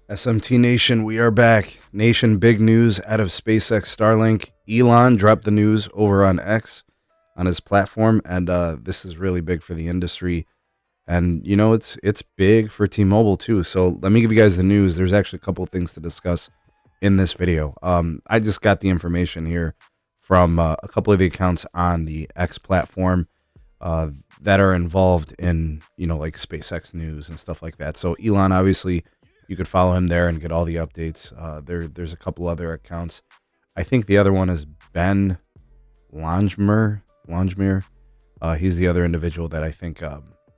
SMT Nation, we are back. Nation, big news out of SpaceX StarLink. Elon dropped the news over on X on his platform, and this is really big for the industry. And, you know, it's big for T-Mobile, too. So let me give you guys the news. There's actually a couple of things to discuss in this video. I just got the information here from a couple of the accounts on the X platform that are involved in, you know, like SpaceX news and stuff like that. So Elon, obviously, you could follow him there and get all the updates. There's a couple other accounts. I think the other one is Ben Longemer. He's the other individual that I think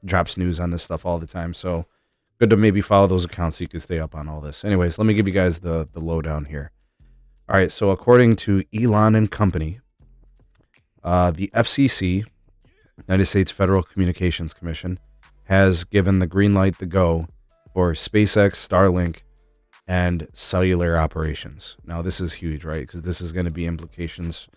drops news on this stuff all the time. So good to maybe follow those accounts so you can stay up on all this. Anyways, let me give you guys the lowdown here. All right, so according to Elon and Company, the FCC, United States Federal Communications Commission, has given the green light to go for SpaceX, StarLink, and cellular operations. Now, this is huge, right? Because this is going to be implications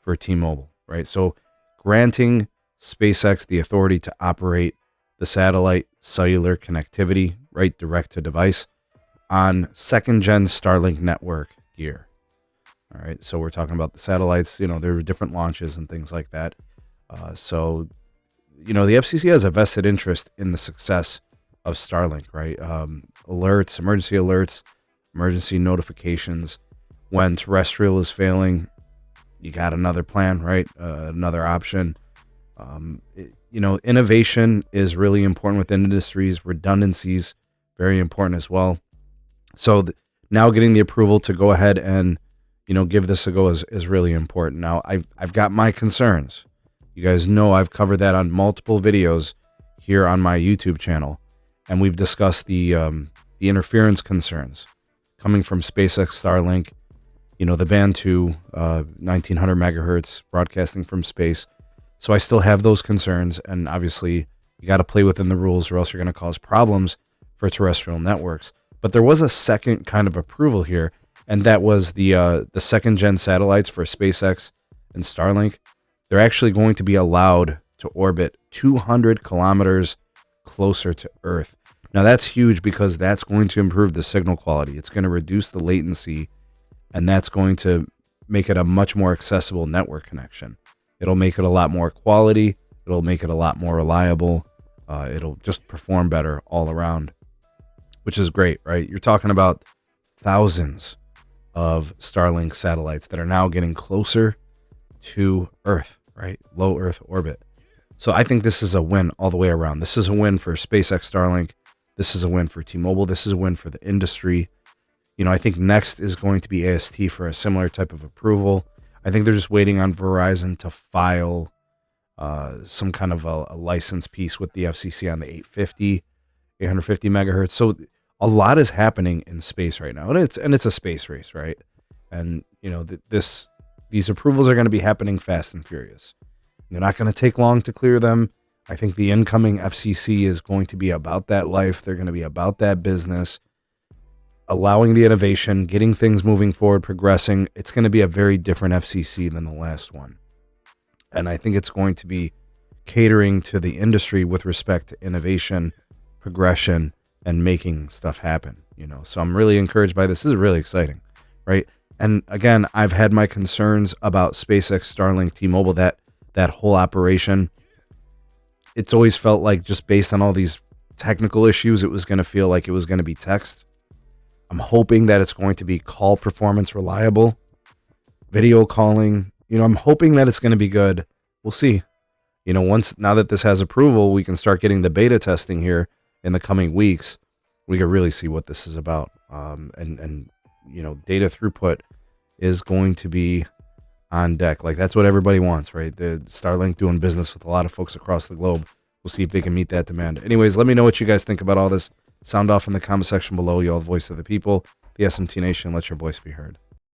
for T-Mobile, right? So granting SpaceX the authority to operate the satellite cellular connectivity, right, direct to device, on second-gen Starlink network gear. All right, so we're talking about the satellites. You know, there are different launches and things like that. So, you know, the FCC has a vested interest in the success of Starlink, right? Alerts, emergency notifications. When terrestrial is failing, you got another plan, right? Another option. You know, innovation is really important within industries. Redundancies, very important as well. So now getting the approval to go ahead and, you know, give this a go is really important. Now, I've got my concerns. You guys know I've covered that on multiple videos here on my YouTube channel. And we've discussed the interference concerns coming from SpaceX Starlink, you know, the band to 1900 megahertz broadcasting from space. So I still have those concerns. And obviously, you got to play within the rules or else you're going to cause problems for terrestrial networks. But there was a second kind of approval here, and that was the second-gen satellites for SpaceX and Starlink. They're actually going to be allowed to orbit 200 kilometers closer to Earth. Now that's huge because that's going to improve the signal quality. It's going to reduce the latency, and that's going to make it a much more accessible network connection. It'll make it a lot more quality. It'll make it a lot more reliable. It'll just perform better all around, which is great, right? You're talking about thousands of Starlink satellites that are now getting closer to Earth, right? Low Earth orbit. So I think this is a win all the way around. This is a win for SpaceX Starlink. This is a win for T-Mobile. This is a win for the industry. You know, I think next is going to be AST for a similar type of approval. I think they're just waiting on Verizon to file some kind of a license piece with the FCC on the 850 megahertz. So a lot is happening in space right now, and it's a space race, right? And you know, these approvals are going to be happening fast and furious. They're not going to take long to clear them. I think the incoming FCC is going to be about that life. They're going to be about that business, allowing the innovation, getting things moving forward, progressing. It's going to be a very different FCC than the last one. And I think it's going to be catering to the industry with respect to innovation, progression, and making stuff happen. You know, so I'm really encouraged by this. This is really exciting, right? And again, I've had my concerns about SpaceX, Starlink, T-Mobile, that whole operation. It's always felt like, just based on all these technical issues, it was going to feel like it was going to be text. I'm hoping that it's going to be call performance reliable, video calling. You know, I'm hoping that it's going to be good. We'll see. You know, now that this has approval, we can start getting the beta testing here in the coming weeks. We can really see what this is about. And you know, data throughput is going to be on deck. Like, that's what everybody wants, right? The Starlink doing business with a lot of folks across the globe. We'll see if they can meet that demand. Anyways, let me know what you guys think about all this. Sound off in the comment section below. Y'all, the voice of the people, the SMT Nation. Let your voice be heard.